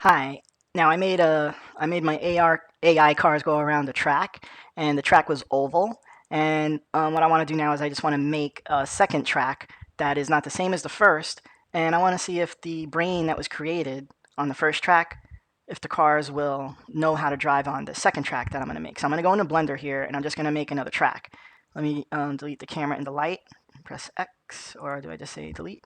Hi. Now I made my AI cars go around the track, and the track was oval. And what I want to do now is I just want to make a second track that is not the same as the first, and I want to see if the brain that was created on the first track, if the cars will know how to drive on the second track that I'm going to make. So I'm going to go into Blender here, and I'm just going to make another track. Let me delete the camera and the light. Press X, or do I just say delete?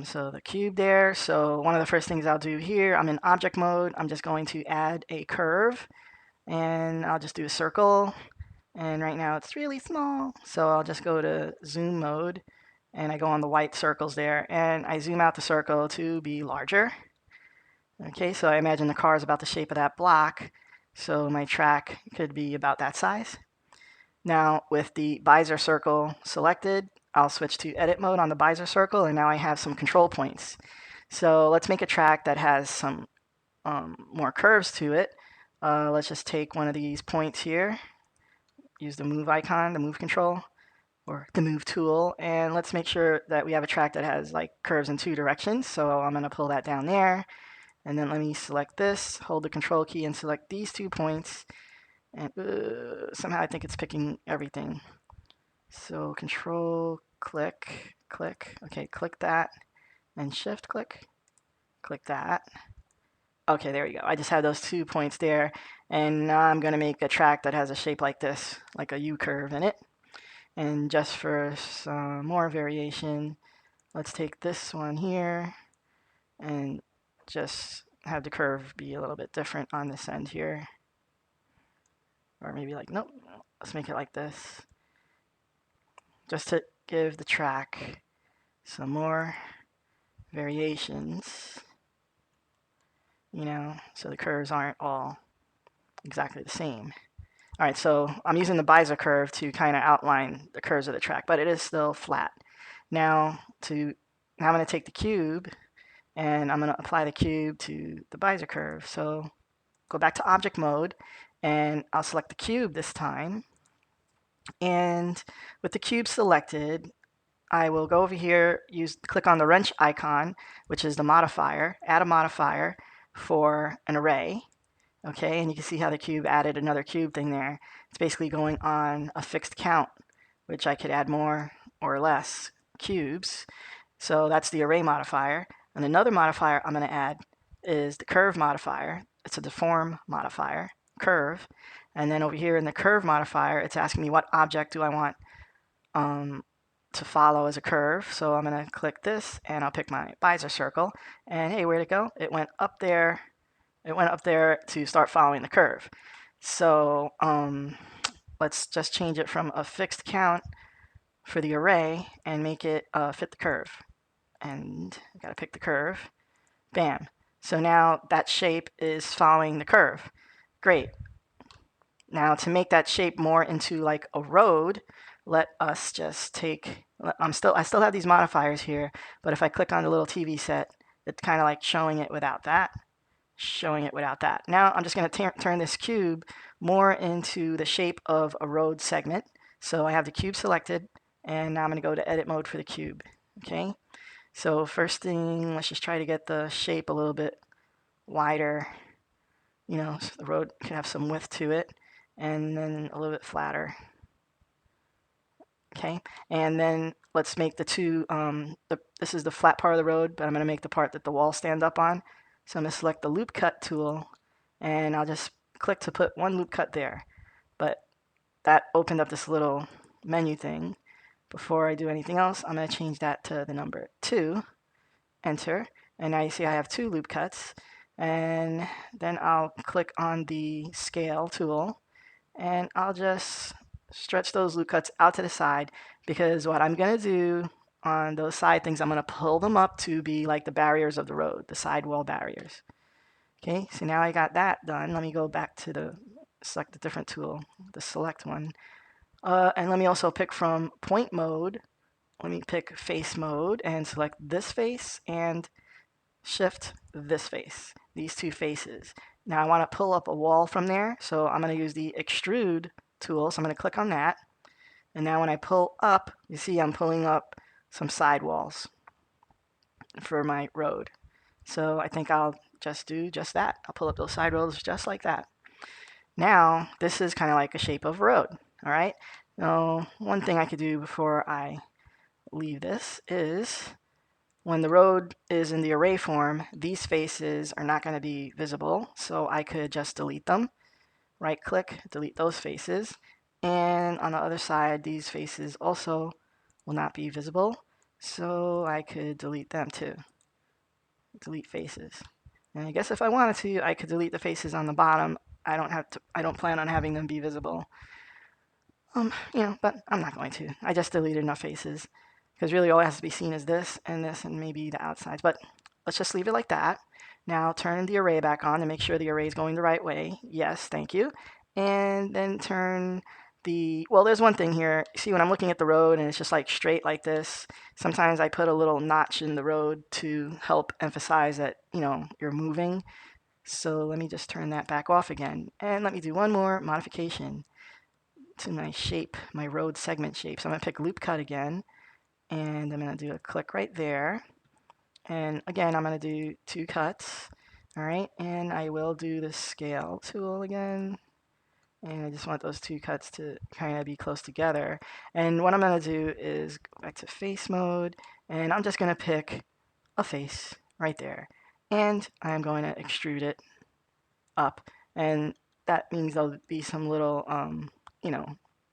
So the cube there. So one of the first things I'll do here, I'm in object mode. I'm just going to add a curve, and I'll just do a circle. And right now it's really small. So I'll just go to zoom mode, and I go on the white circles there, and I zoom out the circle to be larger. Okay, so I imagine the car is about the shape of that block. So my track could be about that size. Now with the visor circle selected, I'll switch to edit mode on the visor circle, and now I have some control points. So let's make a track that has some more curves to it. Let's just take one of these points here, use the move icon, the move control, or the move tool, and let's make sure that we have a track that has like curves in two directions. So I'm going to pull that down there, and then let me select this, hold the control key and select these 2 points, and somehow I think it's picking everything. So control, click, click. Okay, click that, and shift click, click that. Okay, there we go. I just have those 2 points there, and now I'm going to make a track that has a shape like this, like a U-curve in it. And just for some more variation, let's take this one here and just have the curve be a little bit different on this end here. Or maybe like, nope, let's make it like this. Just to give the track some more variations, so the curves aren't all exactly the same. All right, so I'm using the visor curve to kind of outline the curves of the track, but it is still flat. Now I'm going to take the cube, and I'm going to apply the cube to the visor curve. So go back to object mode, and I'll select the cube this time. And with the cube selected, I will go over here, click on the wrench icon, which is the modifier, add a modifier for an array. Okay, and you can see how the cube added another cube thing there. It's basically going on a fixed count, which I could add more or less cubes. So that's the array modifier. And another modifier I'm going to add is the curve modifier. It's a deform modifier, curve. And then over here in the curve modifier, it's asking me what object do I want to follow as a curve. So I'm going to click this, and I'll pick my visor circle. And hey, where'd it go? It went up there. It went up there to start following the curve. So let's just change it from a fixed count for the array and make it fit the curve. And I gotta pick the curve. Bam. So now that shape is following the curve. Great. Now to make that shape more into like a road, let us just take, I still have these modifiers here, but if I click on the little TV set, it's kind of like showing it without that. Now I'm just going to turn this cube more into the shape of a road segment. So I have the cube selected, and now I'm going to go to edit mode for the cube. Okay, so first thing, let's just try to get the shape a little bit wider. So the road can have some width to it, and then a little bit flatter. Okay, and then let's make the two, this is the flat part of the road, but I'm going to make the part that the walls stand up on. So I'm going to select the loop cut tool, and I'll just click to put one loop cut there. But that opened up this little menu thing. Before I do anything else, I'm going to change that to the number 2, enter, and now you see I have 2 loop cuts. And then I'll click on the scale tool, and I'll just stretch those loop cuts out to the side, because what I'm going to do on those side things, I'm going to pull them up to be like the barriers of the road, the sidewall barriers. Okay, so now I got that done. Let me go back to select a different tool, the select one. And let me also pick from point mode. Let me pick face mode and select this face and shift this face, these 2 faces. Now I want to pull up a wall from there, so I'm going to use the extrude tool. So I'm going to click on that. And now when I pull up, you see I'm pulling up some sidewalls for my road. So I think I'll just do just that. I'll pull up those side roads just like that. Now, this is kind of like a shape of a road, all right? Now, one thing I could do before I leave this is when the road is in the array form, these faces are not going to be visible, so I could just delete them. Right click, delete those faces. And on the other side, these faces also will not be visible, so I could delete them too. Delete faces. And I guess if I wanted to, I could delete the faces on the bottom. I don't plan on having them be visible. But I'm not going to. I just deleted enough faces because really all it has to be seen is this and maybe the outsides. But let's just leave it like that. Now turn the array back on to make sure the array is going the right way. Yes, thank you. And then turn well, there's one thing here. See, when I'm looking at the road and it's just like straight like this, sometimes I put a little notch in the road to help emphasize that, you're moving. So let me just turn that back off again. And let me do one more modification to my shape, my road segment shape. So I'm going to pick loop cut again, and I'm going to do a click right there. And again, I'm going to do 2 cuts. All right, and I will do the scale tool again. And I just want those 2 cuts to kind of be close together. And what I'm going to do is go back to face mode, and I'm just going to pick a face right there. And I'm going to extrude it up. And that means there'll be some little,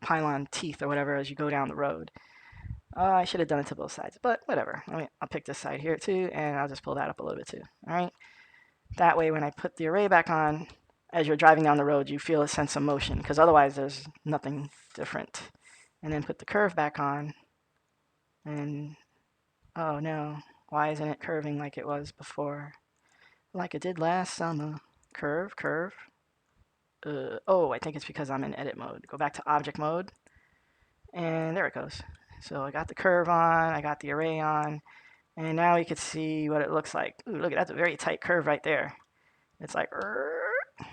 pylon teeth or whatever as you go down the road. I should have done it to both sides, but whatever. I'll pick this side here too, and I'll just pull that up a little bit too. All right. That way, when I put the array back on, as you're driving down the road, you feel a sense of motion, because otherwise there's nothing different. And then put the curve back on, and oh no, why isn't it curving like it was before? Like it did last summer. Curve, curve. Oh, I think it's because I'm in edit mode. Go back to object mode, and there it goes. So I got the curve on, I got the array on, and now we could see what it looks like. Ooh, look, that's a very tight curve right there. It's like,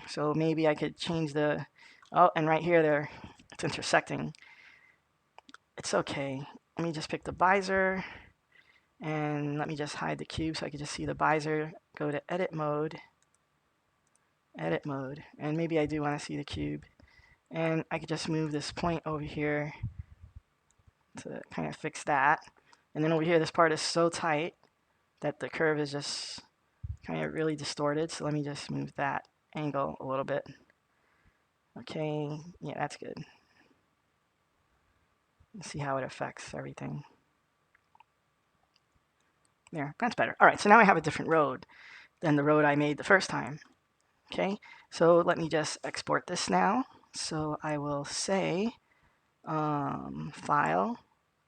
so maybe I could change the, oh, and right here there, it's intersecting. It's okay. Let me just pick the visor, and let me just hide the cube so I can just see the visor. Go to edit mode, and maybe I do want to see the cube. And I could just move this point over here to kind of fix that. And then over here, this part is so tight that the curve is just kind of really distorted. So let me just move that angle a little bit. Okay, yeah, that's good. Let's see how it affects everything. There, that's better. All right, so now I have a different road than the road I made the first time. Okay, so let me just export this now. So I will say File,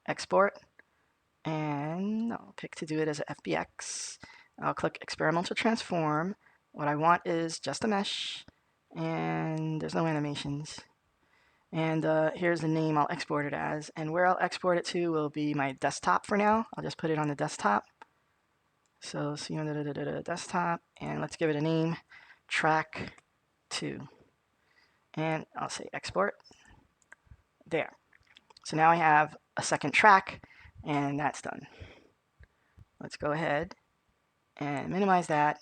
Export, and I'll pick to do it as a FBX. I'll click Experimental Transform. What I want is just a mesh, and there's no animations. And here's the name I'll export it as. And where I'll export it to will be my desktop for now. I'll just put it on the desktop. So see on the desktop, and let's give it a name, track 2. And I'll say export. There. So now I have a second track, and that's done. Let's go ahead and minimize that,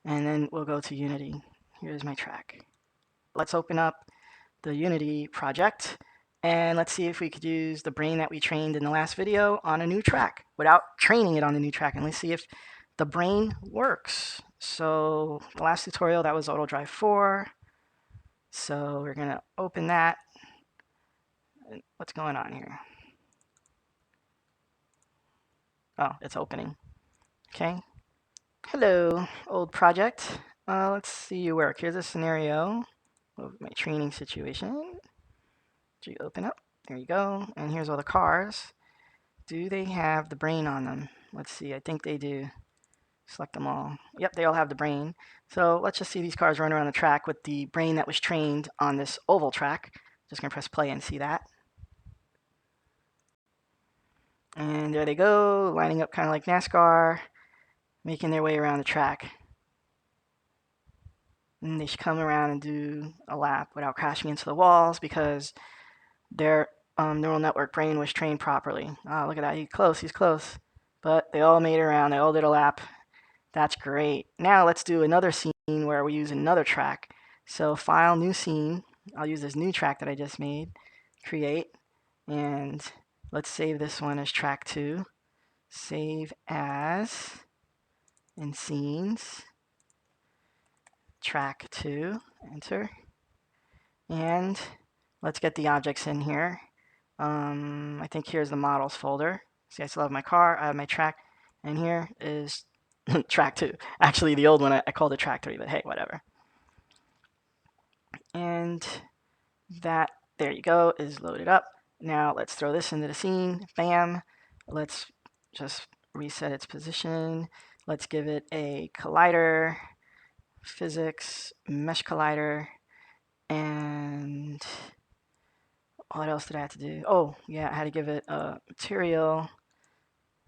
and then we'll go to Unity. Here's my track. Let's open up the Unity project, and let's see if we could use the brain that we trained in the last video on a new track without training it on the new track. And let's see if the brain works. So the last tutorial, that was AutoDrive 4. So we're going to open that. What's going on here? Oh, it's opening. Okay. Hello, old project. Let's see you work. Here's a scenario of my training situation. Did you open up? There you go. And here's all the cars. Do they have the brain on them? Let's see. I think they do. Select them all. Yep, they all have the brain. So let's just see these cars run around the track with the brain that was trained on this oval track. Just going to press play and see that. And there they go, lining up kind of like NASCAR, making their way around the track. And they should come around and do a lap without crashing into the walls because their neural network brain was trained properly. Oh, look at that. He's close. But they all made it around. They all did a lap. That's great. Now let's do another scene where we use another track. So File, New Scene. I'll use this new track that I just made. Create. And let's save this one as track 2. Save as in scenes. Track 2. Enter. And let's get the objects in here. I think here's the models folder. See, I still have my car, I have my track, and here is track 2. Actually, the old one, I called it track 3, but hey, whatever. And that, there you go, is loaded up. Now let's throw this into the scene. Bam. Let's just reset its position. Let's give it a collider, physics, mesh collider, and what else did I have to do? Oh, yeah, I had to give it a material.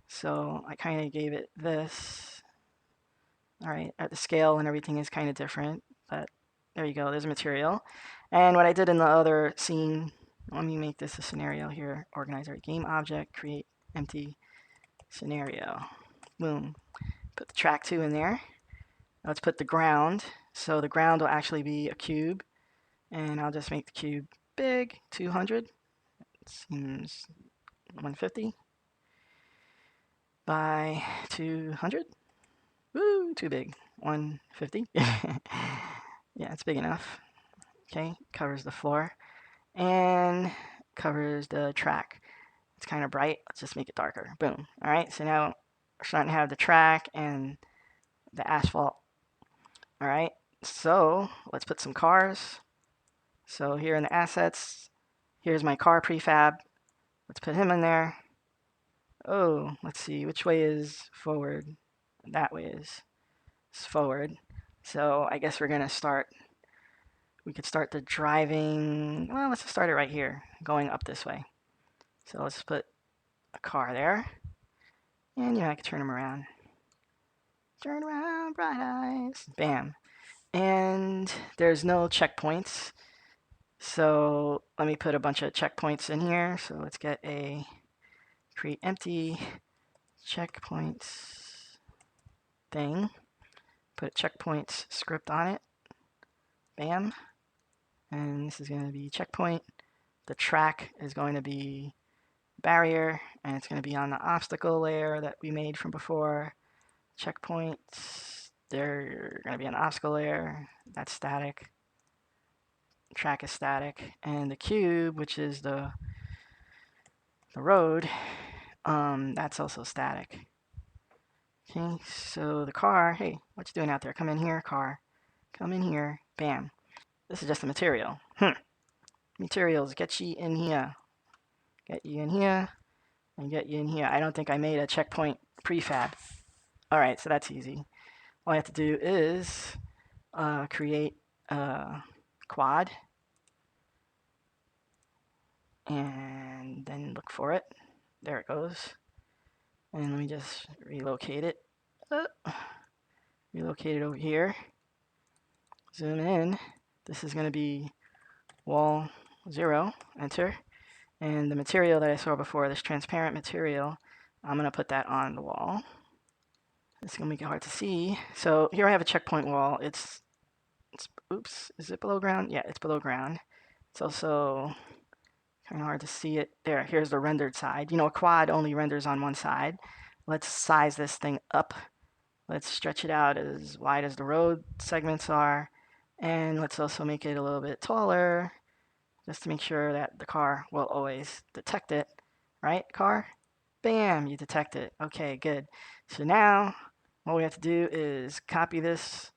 So I kind of gave it this. All right, the scale and everything is kind of different, but there you go, there's a material. And what I did in the other scene, let me make this a scenario here. Organizer, game object, create empty scenario. Boom. Put the track 2 in there. Let's put the ground. So the ground will actually be a cube. And I'll just make the cube big, 200. Seems 150 by 200. Woo, too big. 150. Yeah, it's big enough. Okay, covers the floor and covers the track. It's kind of bright. Let's just make it darker. Boom. All right, so now we're starting to have the track and the asphalt. All right, so let's put some cars. So here in the assets, here's my car prefab. Let's put him in there. Oh, let's see, which way is forward? That way is forward. So I guess we're gonna start, we could start the driving, well, let's just start it right here, going up this way. So let's put a car there. And I can turn him around. Turn around, bright eyes. Bam. And there's no checkpoints. So let me put a bunch of checkpoints in here. So let's get a create empty checkpoints thing. Put checkpoints script on it. Bam. And this is going to be checkpoint. The track is going to be barrier, and it's going to be on the obstacle layer that we made from before. Checkpoints, they're going to be an obstacle layer. That's static. Track is static. And the cube, which is the road, that's also static. Okay, so the car, hey, what you doing out there? Come in here, car. Come in here. Bam. This is just a material. Materials, get you in here. Get you in here, and get you in here. I don't think I made a checkpoint prefab. All right, so that's easy. All I have to do is create a quad and then look for it. There it goes. And let me just relocate it. Relocate it over here. Zoom in. This is going to be wall 0. Enter. And the material that I saw before, this transparent material, I'm going to put that on the wall. It's going to make it hard to see. So here I have a checkpoint wall. It's oops, is it below ground? Yeah, it's below ground. It's also kind of hard to see it. There, here's the rendered side. A quad only renders on one side. Let's size this thing up. Let's stretch it out as wide as the road segments are. And let's also make it a little bit taller, just to make sure that the car will always detect it. Right, car? Bam, you detect it. Okay, good. So now, what we have to do is copy this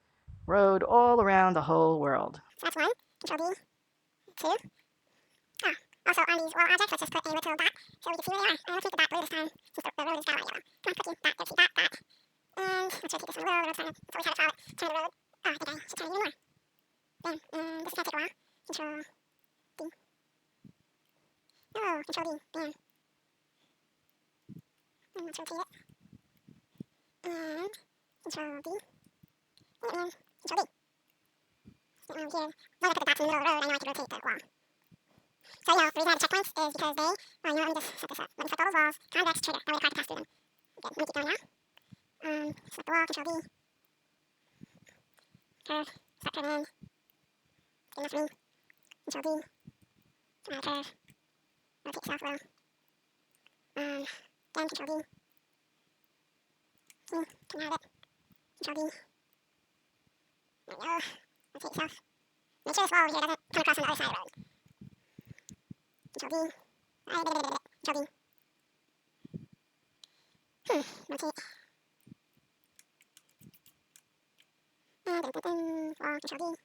road all around the whole world. So that's 1. Control D. 2. Oh, also on these wall objects, let's just put a little dot so we can see where they are. And let's make the dot blue this time, since the road is downright yellow. Come on, cookie, dot, there, see, dot, dot. And let's rotate this one a little. That's always how to follow it. Turn the road. Oh, I think I should turn it even more. Bam. And this is going to take a while. Control D. Oh, Control D. Bam. And let's rotate it. And Control D. And Control D. And here, as long as I put the dots in the middle of the road, I know I can rotate the wall. So, the reason I have checkpoints is because they, let me just set this up. Let me select all those walls, convex, trigger. That way the car can pass through them. Good. Let me keep going now. select the wall, Control D, curve, set curve in, good enough for me, Control D, add curve, rotate south well, again, Control D, can add it, Control D, there we go, rotate south, make sure this wall over here doesn't come across on the other side of the road, Control D, Control D, rotate, wall, Control D,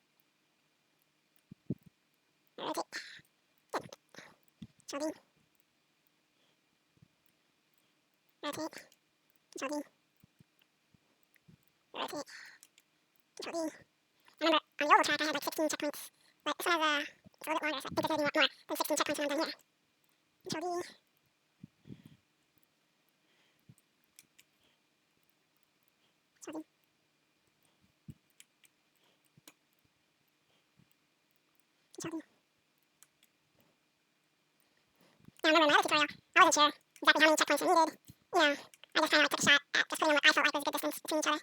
rotate, Control D, rotate, Control D, rotate, Control D. Remember, on the oval track I had like 16 checkpoints, but this one has it's a little bit longer, so I think there's going to be more than 16 checkpoints when I'm done here. Control D, Control D, Control D. Now remember, in my other tutorial, I wasn't sure exactly how many checkpoints we needed. You know, I just kind of like took a shot at just putting in what I felt like was a good distance between each other.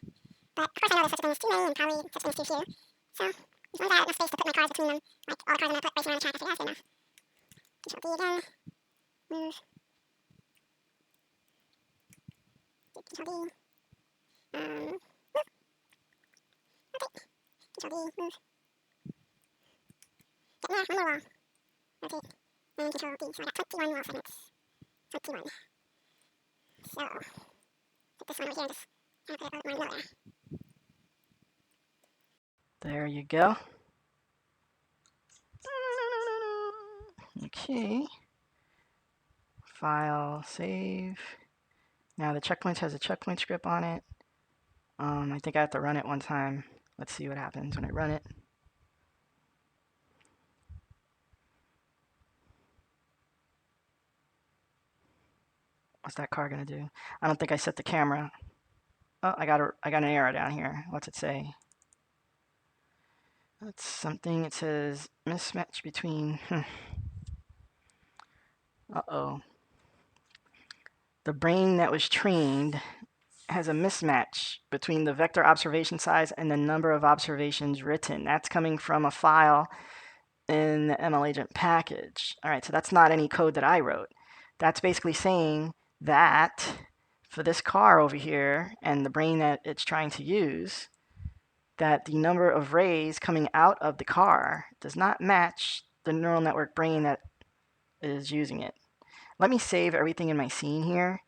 But of course I know there's such a thing as too many and probably such a thing as too few. So, as long as I had enough space to put my cars between them, like all the cars I'm going to put racing around the track, I figured that was good enough. Control D again, move, Control D, move, rotate, Control D, move, get in there, one more wall, rotate, and Control D. So I got 21 wall segments, 21. So, put this one over here and just kind of put it right in the middle there. There you go. Okay. File, save. Now the checkpoints has a checkpoint script on it. I think I have to run it one time. Let's see what happens when I run it. What's that car gonna do? I don't think I set the camera. Oh, I got an error down here. What's it say? That's something. It says mismatch between. Uh-oh. The brain that was trained has a mismatch between the vector observation size and the number of observations written. That's coming from a file in the ML agent package. All right, so that's not any code that I wrote. That's basically saying that for this car over here and the brain that it's trying to use, that the number of rays coming out of the car does not match the neural network brain that is using it. Let me save everything in my scene here,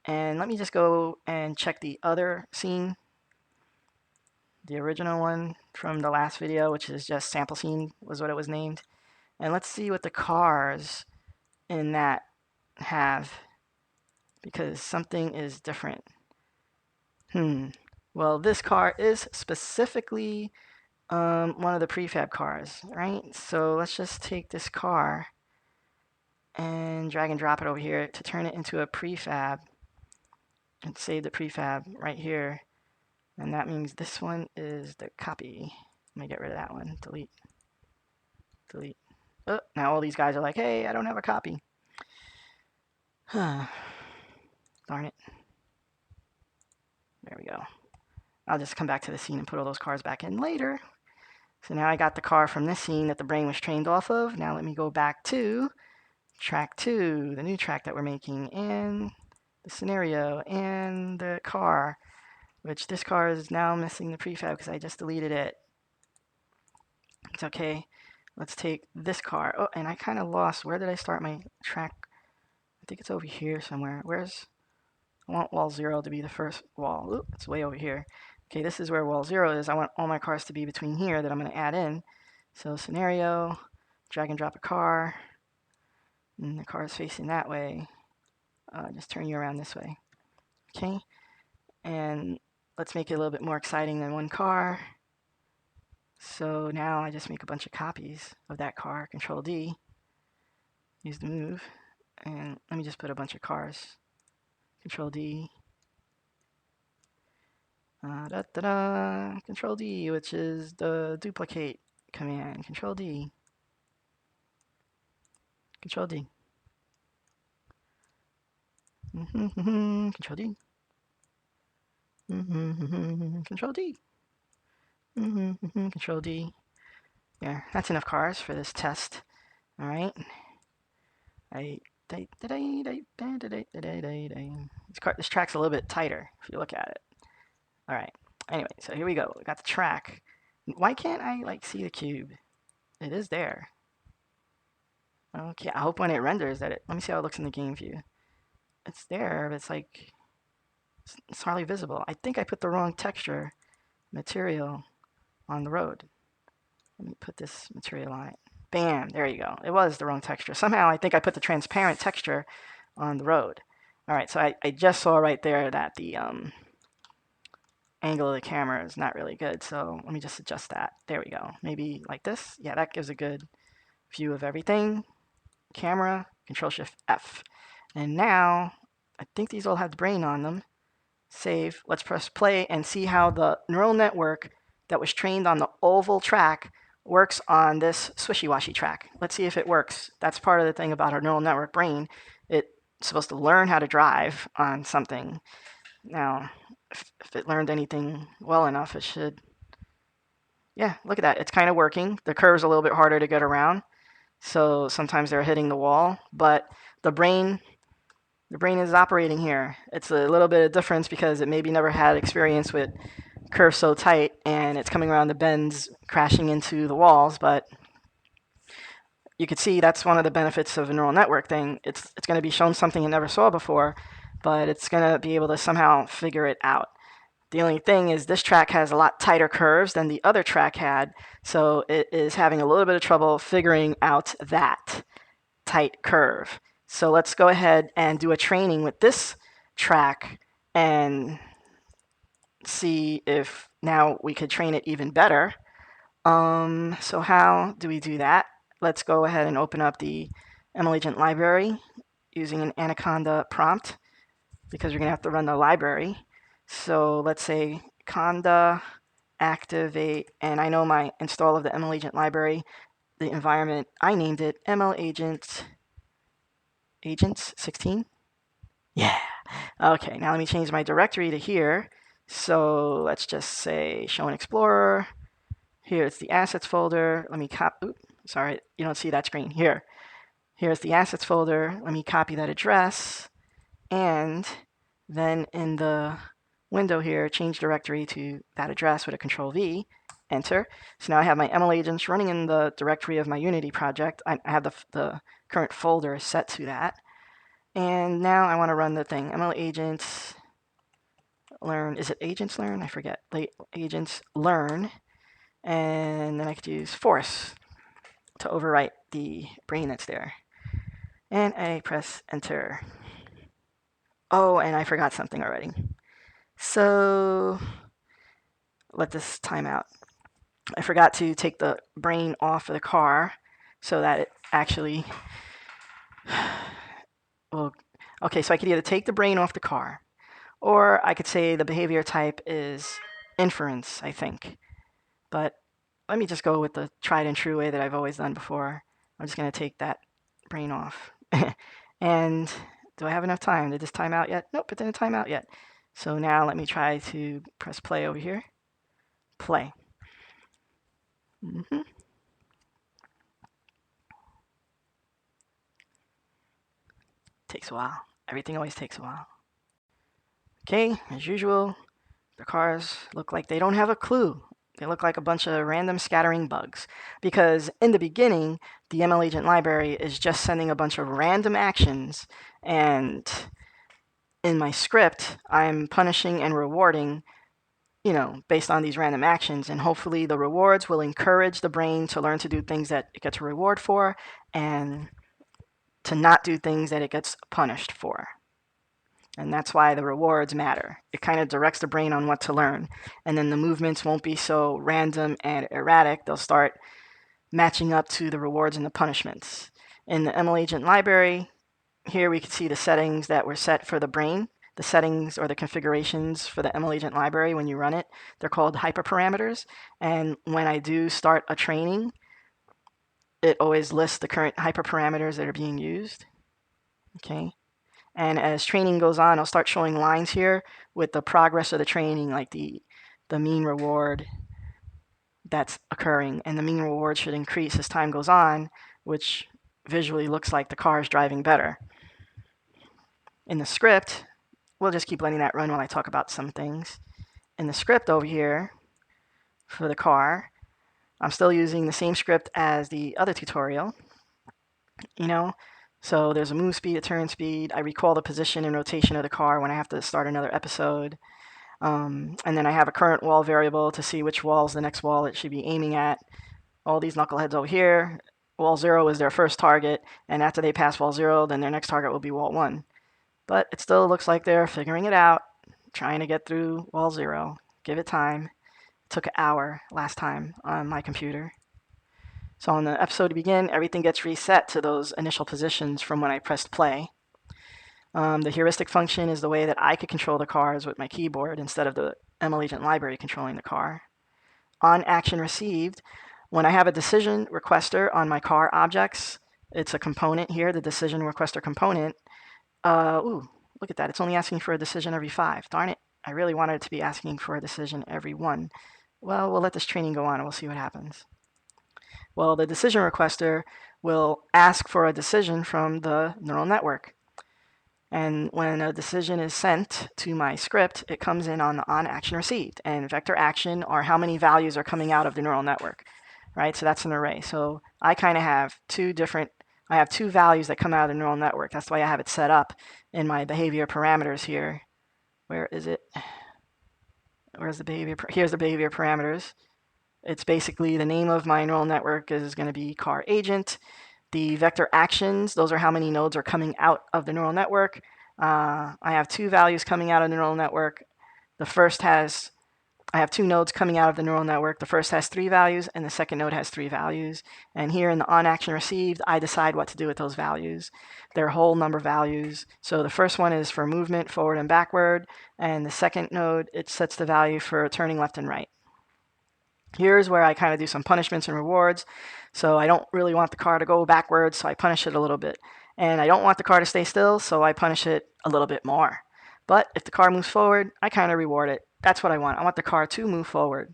and let me just go and check the other scene, the original one from the last video, which is just sample scene was what it was named. And let's see what the cars in that have, because something is different. Well, this car is specifically one of the prefab cars, right? So let's just take this car and drag and drop it over here to turn it into a prefab and save the prefab right here. And that means this one is the copy. Let me get rid of that one. Delete. Delete. Oh, now all these guys are like, hey, I don't have a copy. Darn it. There we go. I'll just come back to the scene and put all those cars back in later. So now I got the car from this scene that the brain was trained off of. Now let me go back to track 2, the new track that we're making, and the scenario, and the car, which this car is now missing the prefab because I just deleted it. It's okay. Let's take this car. Oh, and I kind of lost. Where did I start my track? I think it's over here somewhere. I want wall 0 to be the first wall. Oop, it's way over here. Okay, this is where wall 0 is. I want all my cars to be between here that I'm going to add in. So scenario, drag and drop a car. And the car is facing that way. Just turn you around this way. Okay, and let's make it a little bit more exciting than one car. So now I just make a bunch of copies of that car. Control D. Use the move. And let me just put a bunch of cars. Control D. Control D, which is the duplicate command. Control D. Control D. Control D. Control D. Control D. Yeah, that's enough cars for this test. All right. This track's a little bit tighter if you look at it. All right. Anyway, so here we go. We got the track. Why can't I like see the cube? It is there. Okay, I hope when it renders that it. Let me see how it looks in the game view. It's there, but it's like it's hardly visible. I think I put the wrong texture material on the road. Let me put this material on it. Bam, there you go. It was the wrong texture. Somehow I think I put the transparent texture on the road. All right, so I just saw right there that the angle of the camera is not really good. So let me just adjust that. There we go. Maybe like this. Yeah, that gives a good view of everything. Camera, Control Shift F. And now I think these all have the brain on them. Save. Let's press play and see how the neural network that was trained on the oval track works on this swishy-washy track. Let's see if it works. That's part of the thing about our neural network brain. It's supposed to learn how to drive on something. Now, if it learned anything well enough, it should. Yeah, look at that. It's kind of working. The curve's a little bit harder to get around. So sometimes they're hitting the wall, but the brain is operating here. It's a little bit of difference because it maybe never had experience with curves so tight and it's coming around the bends, crashing into the walls, but you could see that's one of the benefits of a neural network thing. It's going to be shown something it never saw before, but it's going to be able to somehow figure it out. The only thing is this track has a lot tighter curves than the other track had, so it is having a little bit of trouble figuring out that tight curve. So let's go ahead and do a training with this track and see if now we could train it even better. So how do we do that? Let's go ahead and open up the ML Agent library using an Anaconda prompt because we're going to have to run the library. So let's say conda activate, and I know my install of the ML Agent library, the environment, I named it ML Agents 16. Yeah. Okay, now let me change my directory to here. So let's just say show an explorer. Here it's the assets folder. Let me sorry, you don't see that screen. Here's the assets folder. Let me copy that address. And then in the window here, change directory to that address with a Control V, enter. So now I have my ML agents running in the directory of my Unity project. I have the current folder set to that. And now I want to run the thing. ML agents learn. Is it agents learn? I forget. Agents learn. And then I could use force to overwrite the brain that's there. And I press enter. Oh, and I forgot something already. So let this time out. I forgot to take the brain off of the car so that it actually will. Okay, so I could either take the brain off the car, or I could say the behavior type is inference, I think. But let me just go with the tried and true way that I've always done before. I'm just going to take that brain off. And do I have enough time? Did this time out yet? Nope, it didn't time out yet. So now let me try to press play over here. Play. Takes a while. Everything always takes a while. Okay, as usual, the cars look like they don't have a clue. They look like a bunch of random scattering bugs. Because in the beginning, the ML Agent library is just sending a bunch of random actions, and in my script, I'm punishing and rewarding, based on these random actions. And hopefully the rewards will encourage the brain to learn to do things that it gets a reward for, and to not do things that it gets punished for. And that's why the rewards matter. It kind of directs the brain on what to learn. And then the movements won't be so random and erratic. They'll start matching up to the rewards and the punishments. In the ML Agent library, here we can see the settings that were set for the brain. The settings or the configurations for the ML Agent library when you run it. They're called hyperparameters. And when I do start a training, it always lists the current hyperparameters that are being used. Okay. And as training goes on, I'll start showing lines here with the progress of the training, like the mean reward that's occurring. And the mean reward should increase as time goes on, which visually looks like the car is driving better. In the script, we'll just keep letting that run while I talk about some things. In the script over here for the car, I'm still using the same script as the other tutorial, you know. So there's a move speed, a turn speed. I recall the position and rotation of the car when I have to start another episode. And then I have a current wall variable to see which wall is the next wall it should be aiming at. All these knuckleheads over here, wall 0 is their first target, and after they pass wall 0, then their next target will be wall 1. But it still looks like they're figuring it out, trying to get through wall 0. Give it time. It took an hour last time on my computer. So on the episode to begin, everything gets reset to those initial positions from when I pressed play. The heuristic function is the way that I could control the cars with my keyboard instead of the ML Agent library controlling the car. On action received, when I have a decision requester on my car objects, it's a component here, the decision requester component. Ooh, look at that. It's only asking for a decision every 5. Darn it. I really wanted it to be asking for a decision every 1. Well, we'll let this training go on and we'll see what happens. Well, the decision requester will ask for a decision from the neural network. And when a decision is sent to my script, it comes in on the on action received. And vector action are how many values are coming out of the neural network, right? So that's an array. So I kind of have I have two values that come out of the neural network. That's why I have it set up in my behavior parameters here. Where is it? Where's the behavior? Here's the behavior parameters. It's basically the name of my neural network is going to be car agent. The vector actions, those are how many nodes are coming out of the neural network. I have two values coming out of the neural network. I have two nodes coming out of the neural network. The first has 3 values and the second node has 3 values. And here in the on action received, I decide what to do with those values. They're whole number values. So the first one is for movement forward and backward. And the second node, it sets the value for turning left and right. Here's where I kind of do some punishments and rewards. So I don't really want the car to go backwards, so I punish it a little bit. And I don't want the car to stay still, so I punish it a little bit more. But if the car moves forward, I kind of reward it. That's what I want. I want the car to move forward.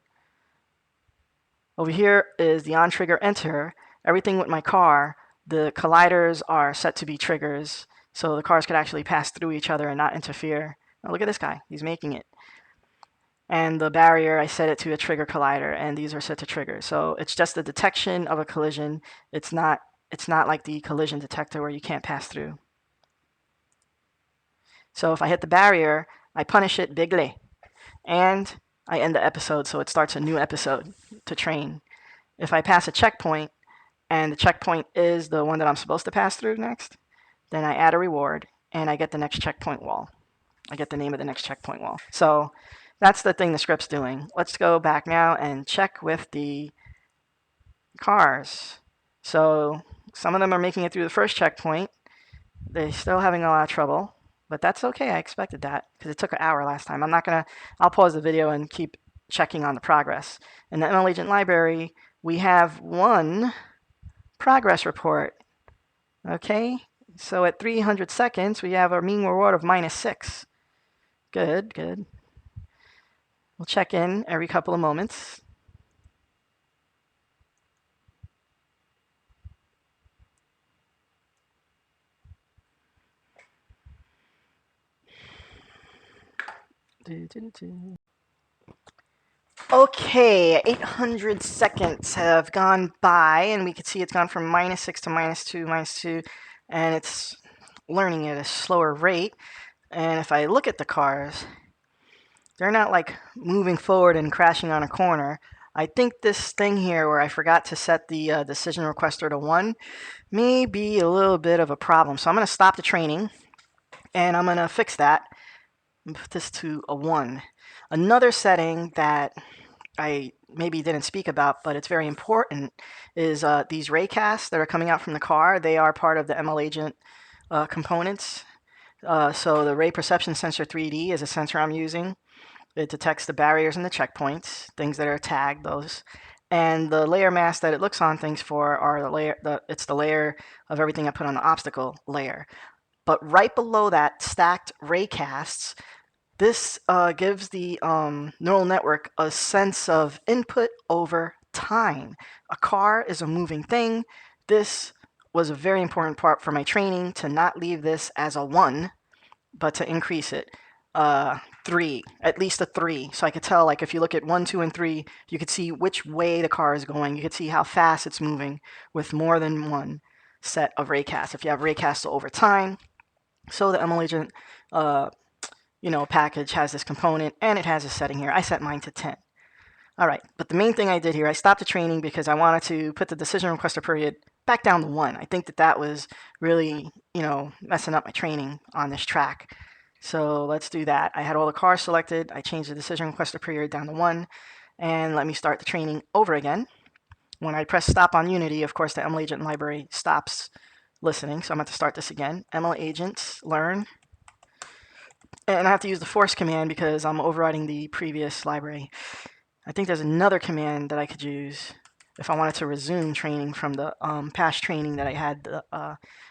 Over here is the on trigger enter. Everything with my car, the colliders are set to be triggers, so the cars could actually pass through each other and not interfere. Now look at this guy. He's making it. And the barrier, I set it to a trigger collider, and these are set to trigger. So it's just the detection of a collision. It's not like the collision detector where you can't pass through. So if I hit the barrier, I punish it bigly. And I end the episode, so it starts a new episode to train. If I pass a checkpoint, and the checkpoint is the one that I'm supposed to pass through next, then I add a reward, and I get the next checkpoint wall. I get the name of the next checkpoint wall. So that's the thing the script's doing. Let's go back now and check with the cars. So some of them are making it through the first checkpoint. They're still having a lot of trouble, but that's okay. I expected that because it took an hour last time. I'll pause the video and keep checking on the progress. In the ML Agent library, we have one progress report. Okay, so at 300 seconds, we have a mean reward of -6. Good, good. We'll check in every couple of moments. Okay, 800 seconds have gone by, and we can see it's gone from -6 to -2, -2, and it's learning at a slower rate. And if I look at the cars, they're not like moving forward and crashing on a corner. I think this thing here where I forgot to set the decision requester to 1 may be a little bit of a problem. So I'm going to stop the training, and I'm going to fix that and put this to a 1. Another setting that I maybe didn't speak about, but it's very important, is these raycasts that are coming out from the car. They are part of the ML Agent components. So the Ray Perception Sensor 3D is a sensor I'm using. It detects the barriers and the checkpoints, things that are tagged, those. And the layer mask that it looks on things for are it's the layer of everything I put on the obstacle layer. But right below that, stacked raycasts, this gives the neural network a sense of input over time. A car is a moving thing. This was a very important part for my training, to not leave this as a 1, but to increase it. 3, at least a 3. So I could tell, like, if you look at 1, 2, and 3, you could see which way the car is going. You could see how fast it's moving with more than one set of raycasts. If you have raycasts over time, so the ML agent package has this component and it has a setting here. I set mine to 10. All right, but the main thing I did here, I stopped the training because I wanted to put the decision requester period back down to 1. I think that was really, messing up my training on this track. So let's do that. I had all the cars selected. I changed the decision requester period down to 1, and let me start the training over again. When I press stop on Unity, of course, the ML agent library stops listening. So I'm going to start this again. ML agents learn. And I have to use the force command because I'm overriding the previous library. I think there's another command that I could use if I wanted to resume training from the past training that I had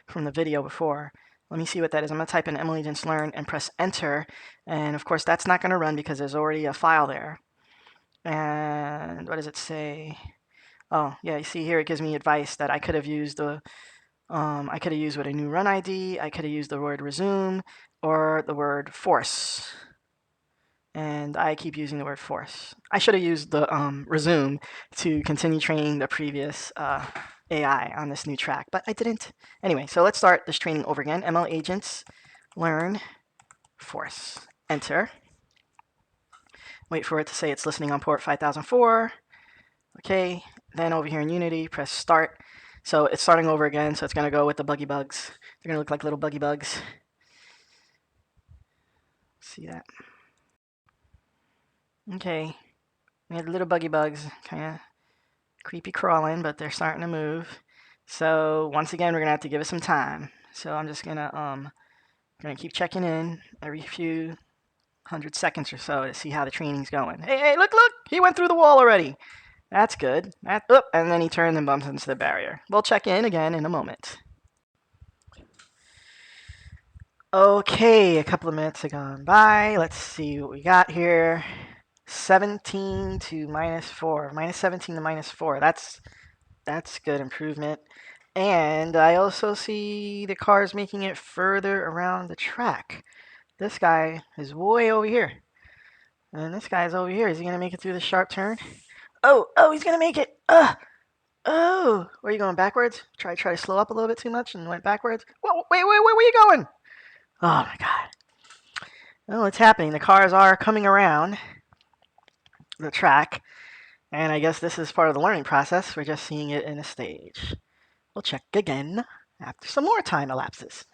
from the video before. Let me see what that is. I'm going to type in ML agents learn and press enter. And of course, that's not going to run because there's already a file there. And what does it say? Oh, yeah, you see here it gives me advice that I could have used with a new run ID. I could have used the word resume or the word force. And I keep using the word force. I should have used the resume to continue training the previous AI on this new track, but I didn't. Anyway, so let's start this training over again. ML agents learn force. Enter. Wait for it to say it's listening on port 5004. Okay, then over here in Unity, press start. So it's starting over again, so it's going to go with the buggy bugs. They're going to look like little buggy bugs. See that? Okay, we had little buggy bugs, kind of creepy crawling, but they're starting to move. So once again, we're gonna have to give it some time. So I'm just gonna keep checking in every few 100 seconds or so to see how the training's going. Hey, look! He went through the wall already. That's good. And then he turned and bumps into the barrier. We'll check in again in a moment. Okay, a couple of minutes have gone by. Let's see what we got here. 17 to -4. -17 to -4. That's good improvement. And I also see the cars making it further around the track. This guy is way over here. And this guy's over here. Is he going to make it through the sharp turn? Oh, he's going to make it. Oh, where are you going, backwards? Try to slow up a little bit too much and went backwards. Whoa, wait, where are you going? Oh, my God. Oh, what's happening? The cars are coming around the track. And I guess this is part of the learning process. We're just seeing it in a stage. We'll check again after some more time elapses.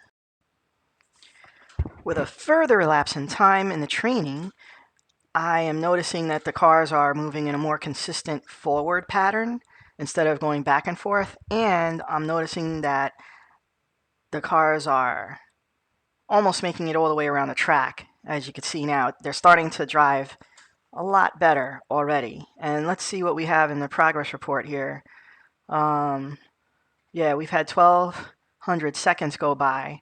With a further elapse in time in the training, I am noticing that the cars are moving in a more consistent forward pattern instead of going back and forth. And I'm noticing that the cars are almost making it all the way around the track. As you can see now, they're starting to drive a lot better already. And let's see what we have in the progress report here. Yeah, we've had 1,200 seconds go by.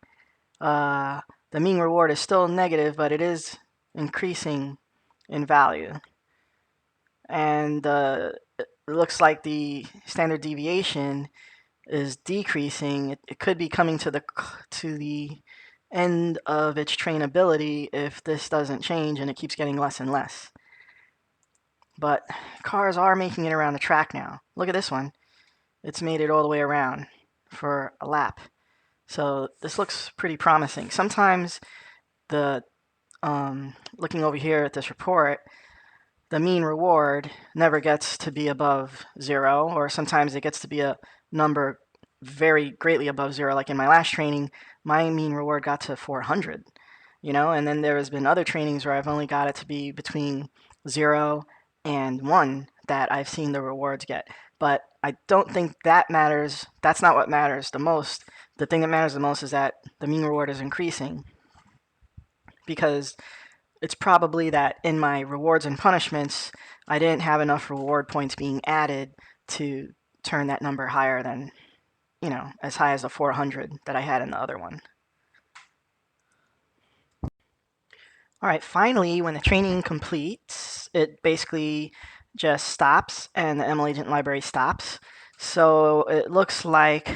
The mean reward is still negative, but it is increasing in value. And it looks like the standard deviation is decreasing. It could be coming to the end of its trainability if this doesn't change and it keeps getting less and less. But cars are making it around the track now. Look at this one. It's made it all the way around for a lap. So this looks pretty promising. Sometimes looking over here at this report, the mean reward never gets to be above 0, or sometimes it gets to be a number very greatly above 0. Like in my last training, my mean reward got to 400, and then there has been other trainings where I've only got it to be between 0 and 1 that I've seen the rewards get. But I don't think that matters. That's not what matters the most. The thing that matters the most is that the mean reward is increasing, because it's probably that in my rewards and punishments, I didn't have enough reward points being added to turn that number higher than, as high as the 400 that I had in the other one. All right, finally, when the training completes, it basically just stops and the ML agent library stops. So it looks like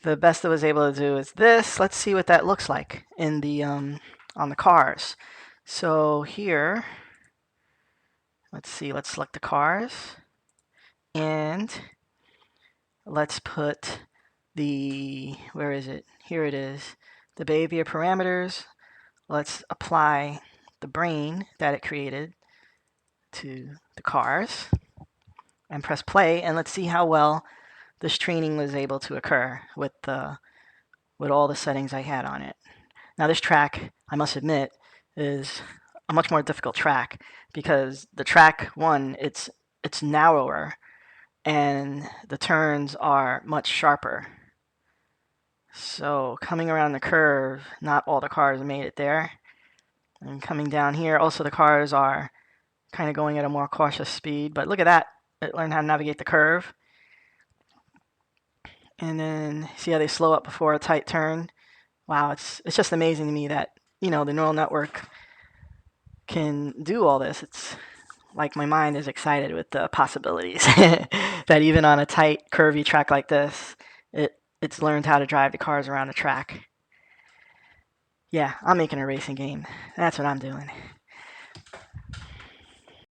the best it was able to do is this. Let's see what that looks like in the on the cars. So here, let's see, let's select the cars and let's put the, where is it? Here it is, the behavior parameters. Let's apply the brain that it created to the cars and press play, and let's see how well this training was able to occur with all the settings I had on it. Now this track, I must admit, is a much more difficult track because the track one, it's narrower and the turns are much sharper. So coming around the curve, not all the cars made it there. And coming down here, also the cars are kind of going at a more cautious speed, but look at that. It learned how to navigate the curve. And then see how they slow up before a tight turn. Wow, it's just amazing to me that, the neural network can do all this. It's like my mind is excited with the possibilities that even on a tight, curvy track like this, it's learned how to drive the cars around the track. Yeah, I'm making a racing game. That's what I'm doing.